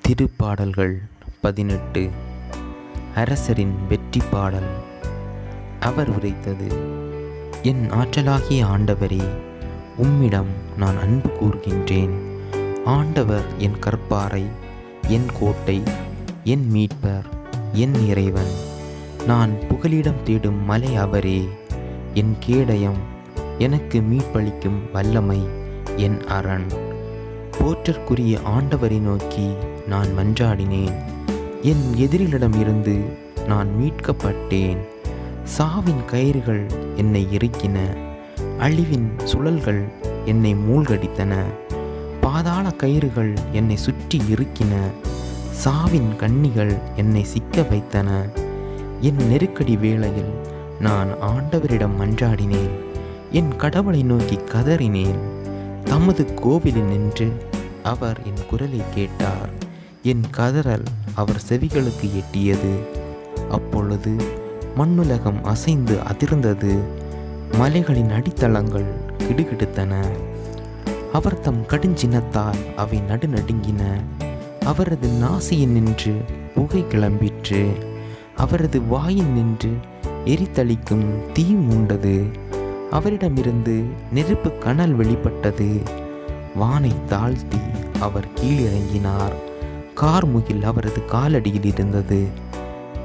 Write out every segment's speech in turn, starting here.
திருப்பாடல்கள் 18. அரசரின் வெற்றி பாடல். அவர் உரைத்தது: என் ஆற்றலாகிய ஆண்டவரே, உம்மிடம் நான் அன்பு கூர்கின்றேன். ஆண்டவர் என் கற்பாரை, என் கோட்டை, என் மீட்பர், என் இறைவன். நான் புகலிடம் தேடும் மலை அவரே. என் கேடயம், எனக்கு மீட்பளிக்கும் வல்லமை, என் அரண். போற்றற்குரிய ஆண்டவரை நோக்கி நான் மன்றாடினேன். என் எதிரிகளிடமிருந்து நான் மீட்கப்பட்டேன். சாவின் கயிறுகள் என்னை இறுக்கின, அழிவின் சுழல்கள் என்னை மூழ்கடித்தன. பாதாள கயிறுகள் என்னை சுற்றி இறுக்கின, சாவின் கண்ணிகள் என்னை சிக்க வைத்தன. என் நெருக்கடி வேளையில் நான் ஆண்டவரிடம் மன்றாடினேன். என் கடவுளை நோக்கி கதறினேன். தமது கோவிலில் நின்று அவர் என் குரலை கேட்டார். என் கதறல் அவர் செவிகளுக்கு எட்டியது. அப்பொழுது மண்ணுலகம் அசைந்து அதிர்ந்தது, மலைகளின் அடித்தளங்கள் கிடுகிடுத்தன. அவர் தம் கடுஞ்சினத்தால் அவை நடுநடுங்கின. அவரது நாசியில் நின்று புகை கிளம்பிற்று. அவரது வாயில் நின்று எரித்தளிக்கும் தீ மூண்டது. அவரிடமிருந்து நெருப்பு கனல் வெளிப்பட்டது. வானை தாழ்த்தி அவர் கீழிறங்கினார். கார்முகில் அவரது காலடியில் இருந்தது.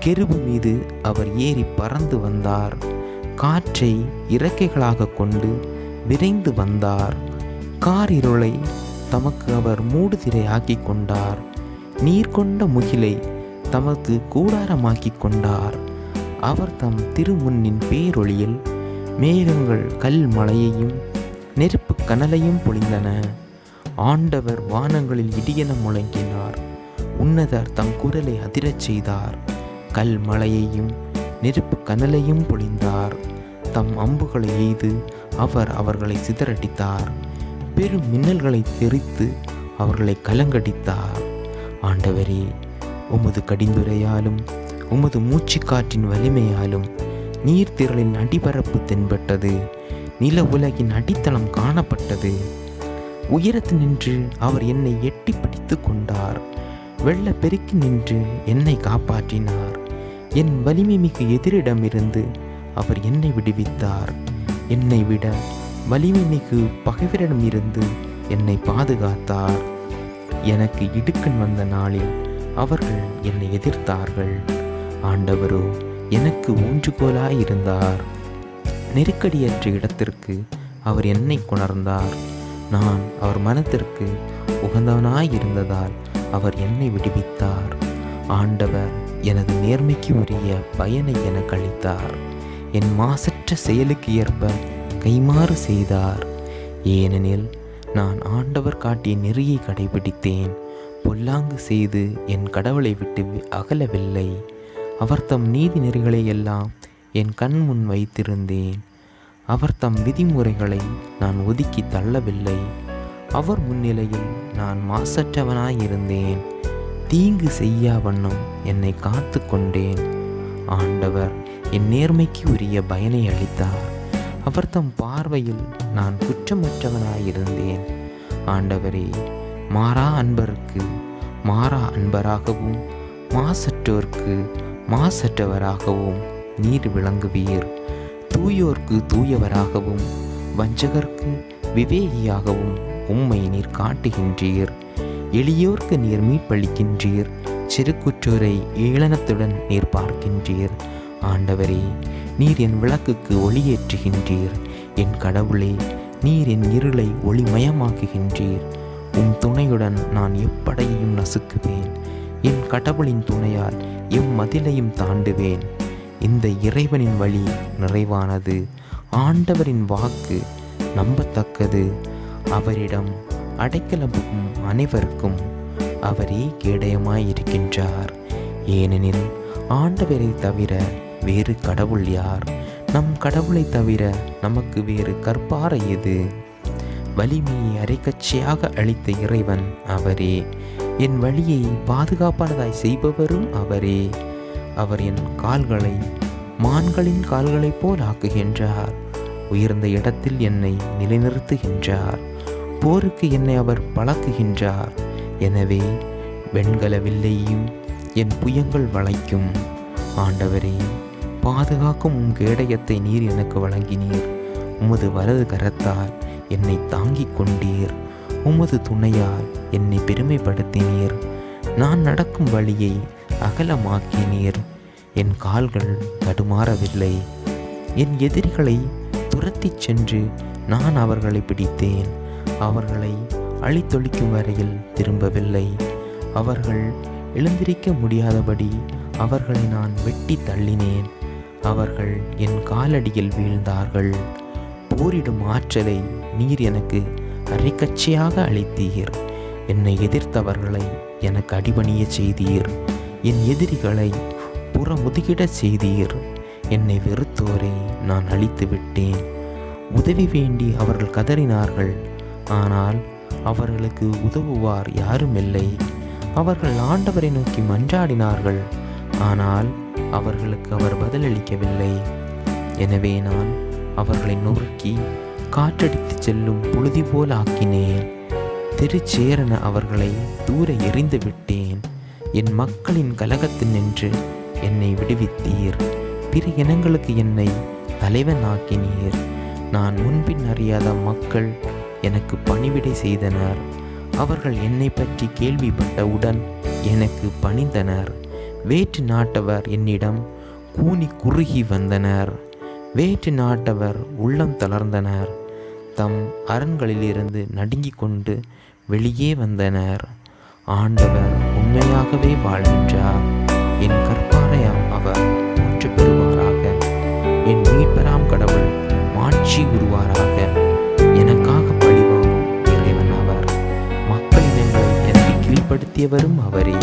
கெருபு மீது அவர் ஏறி பறந்து வந்தார். காற்றை இறக்கைகளாக கொண்டு விரைந்து வந்தார். காரிருளை தமக்கு அவர் மூடுதிரை ஆக்கி கொண்டார். நீர் கொண்ட முகிலை தமக்கு கூடாரமாக்கி கொண்டார். அவர் தம் திருமுன்னின் பேரொளியில் மேகங்கள் கல் மலையையும் நெருப்பு கனலையும் பொழிந்தன. ஆண்டவர் வானங்களில் இடியென முழங்கினார். உன்னதர் தம் குரலை அதிரச் செய்தார். கல் மலையையும் நெருப்பு கனலையும் பொழிந்தார். தம் அம்புகளை எய்து அவர் அவர்களை சிதறடித்தார். பெரும் மின்னல்களை தெரித்து அவர்களை கலங்கடித்தார். ஆண்டவரே, உமது கடிந்துரையாலும் உமது மூச்சுக்காற்றின் வலிமையாலும் நீர்த்திரளின் அடிபரப்பு தென்பட்டது. நில உலகின் அடித்தளம் காணப்பட்டது. உயரத்து நின்று அவர் என்னை எட்டி பிடித்து கொண்டார். வெள்ள பெருக்கி நின்று என்னை காப்பாற்றினார். என் வலிமை மிகு எதிரிடமிருந்து அவர் என்னை விடுவித்தார். என்னை விட வலிமை மிகு பகைவரிடமிருந்து என்னை பாதுகாத்தார். எனக்கு இடுக்கண் வந்த நாளில் அவர்கள் என்னை எதிர்த்தார்கள். ஆண்டவரோ எனக்கு ஊன்றுகோலாயிருந்தார். நெருக்கடியற்ற இடத்திற்கு அவர் என்னை கொணர்ந்தார். நான் அவர் மனத்திற்கு உகந்தவனாயிருந்ததால் அவர் என்னை விடுவித்தார். ஆண்டவர் எனது நேர்மைக்கு உரிய பயனை எனக்கு அளித்தார். என் மாசற்ற செயலுக்கு ஏற்ப கைமாறு செய்தார். ஏனெனில் நான் ஆண்டவர் காட்டிய நெறியை கடைபிடித்தேன். பொல்லாங்கு செய்து என் கடவுளை விட்டு அகலவில்லை. அவர் தம் நீதி நெறிகளை எல்லாம் என் கண் முன் வைத்திருந்தேன். அவர் தம் விதிமுறைகளை நான் ஒதுக்கி தள்ளவில்லை. அவர் முன்னிலையில் நான் மாசற்றவனாயிருந்தேன். தீங்கு செய்யா வண்ணம் என்னை காத்து கொண்டேன். ஆண்டவர் என் நேர்மைக்கு உரிய பயனை அளித்தார். அவர் தம் பார்வையில் நான் குற்றமற்றவனாயிருந்தேன். ஆண்டவரே, மாறா அன்பருக்கு மாறா அன்பராகவும் மாசற்றோர்க்கு மாசற்றவராகவும் நீர் விளங்குவீர். தூயோர்க்கு தூயவராகவும் வஞ்சகர்க்கு விவேகியாகவும் உம்மை நீர் காட்டுகின்றீர். எளியோர்க்கு நீர் மீட்பளிக்கின்றீர். சிறுகுற்றோரை ஏளனத்துடன் நீர் பார்க்கின்றீர். ஆண்டவரே, நீர் என் விளக்குக்கு ஒளியேற்றுகின்றீர். என் கடவுளே, நீர் என் இருளை ஒளிமயமாக்குகின்றீர். உம் துணையுடன் நான் எப்படையையும் நசுக்குவேன். என் கடவுளின் துணையால் எம்மதிலையும் தாண்டுவேன். இந்த இறைவனின் வழி நிறைவானது. ஆண்டவரின் வாக்கு நம்பத்தக்கது. அவரிடம் அடைக்கலம் அனைவருக்கும் அவரே கேடயமாயிருக்கின்றார். ஏனெனில் ஆண்டவரை தவிர வேறு கடவுள் யார்? நம் கடவுளை தவிர நமக்கு வேறு கற்பாறை எது? வலிமையை அரைக்கச்சையாக அளித்த இறைவன் அவரே. என் வழியை பாதுகாப்பானதாய் செய்பவரும் அவரே. அவர் என் கால்களை மான்களின் கால்களைப் போல் ஆக்குகின்றார். உயர்ந்த இடத்தில் என்னை நிலைநிறுத்துகின்றார். போருக்கு என்னை அவர் பழக்குகின்றார். எனவே வெண்கல வில்லையும் என் புயங்கள் வளைக்கும். ஆண்டவரே, பாதுகாக்கும் உம் கேடயத்தை நீர் எனக்கு வழங்கினீர். உமது வலது கரத்தால் என்னை தாங்கிக் கொண்டீர். உமது துணையால் என்னை பெருமைப்படுத்தினீர். நான் நடக்கும் வழியை அகலமாக்கினீர். என் கால்கள் தடுமாறவில்லை. என் எதிரிகளை துரத்திச் சென்று நான் அவர்களை பிடித்தேன். அவர்களை அழித்தொழிக்கும் வரையில் திரும்பவில்லை. அவர்கள் எழுந்திருக்க முடியாதபடி அவர்களை நான் வெட்டி தள்ளினேன். அவர்கள் என் காலடியில் வீழ்ந்தார்கள். போரிடும் ஆற்றலை நீர் எனக்கு அரைக்கச்சையாக அளித்தீர். என்னை எதிர்த்தவர்களை எனக்கு அடிபணிய செய்தீர். என் எதிரிகளை புறமுதுகிடச் செய்தீர். என்னை வெறுத்தோரை நான் அழித்து விட்டேன். உதவி வேண்டி அவர்கள் கதறினார்கள், ஆனால் அவர்களுக்கு உதவுவார் யாருமில்லை. அவர்கள் ஆண்டவரை நோக்கி மன்றாடினார்கள், ஆனால் அவர்களுக்கு அவர் பதிலளிக்கவில்லை. எனவே நான் அவர்களை நொறுக்கி காற்றடித்து செல்லும் புழுதி போல் ஆக்கினேன். திருச்சேரன அவர்களை தூர எறிந்து விட்டேன். என் மக்களின் கலகத்தில் நின்று என்னை விடுவித்தீர். பிற இனங்களுக்கு என்னை தலைவன் ஆக்கினீர். நான் முன்பின் அறியாத மக்கள் எனக்கு பணிவிடை செய்தனர். அவர்கள் என்னை பற்றி கேள்விப்பட்டவுடன் எனக்கு பணிந்தனர். வேற்று நாட்டவர் என்னிடம் கூனி குறுகி வந்தனர். வேற்று நாட்டவர் உள்ளம் தளர்ந்தனர். தம் அரண்களிலிருந்து நடுங்கிக் கொண்டு வெளியே வந்தனர். ஆண்டவர் உண்மையாகவே வாழ்கின்றார். என் கற்பாரையாம் அவர் போற்று பெறுவாராக. என் மீட்பராம் கடவுள் மாட்சி உருவாராக. எனக்காக பழிவாங்கும் இறைவன் அவர். மக்களினங்களை எனக்கு கீழ்ப்படுத்தியவரும் அவரே.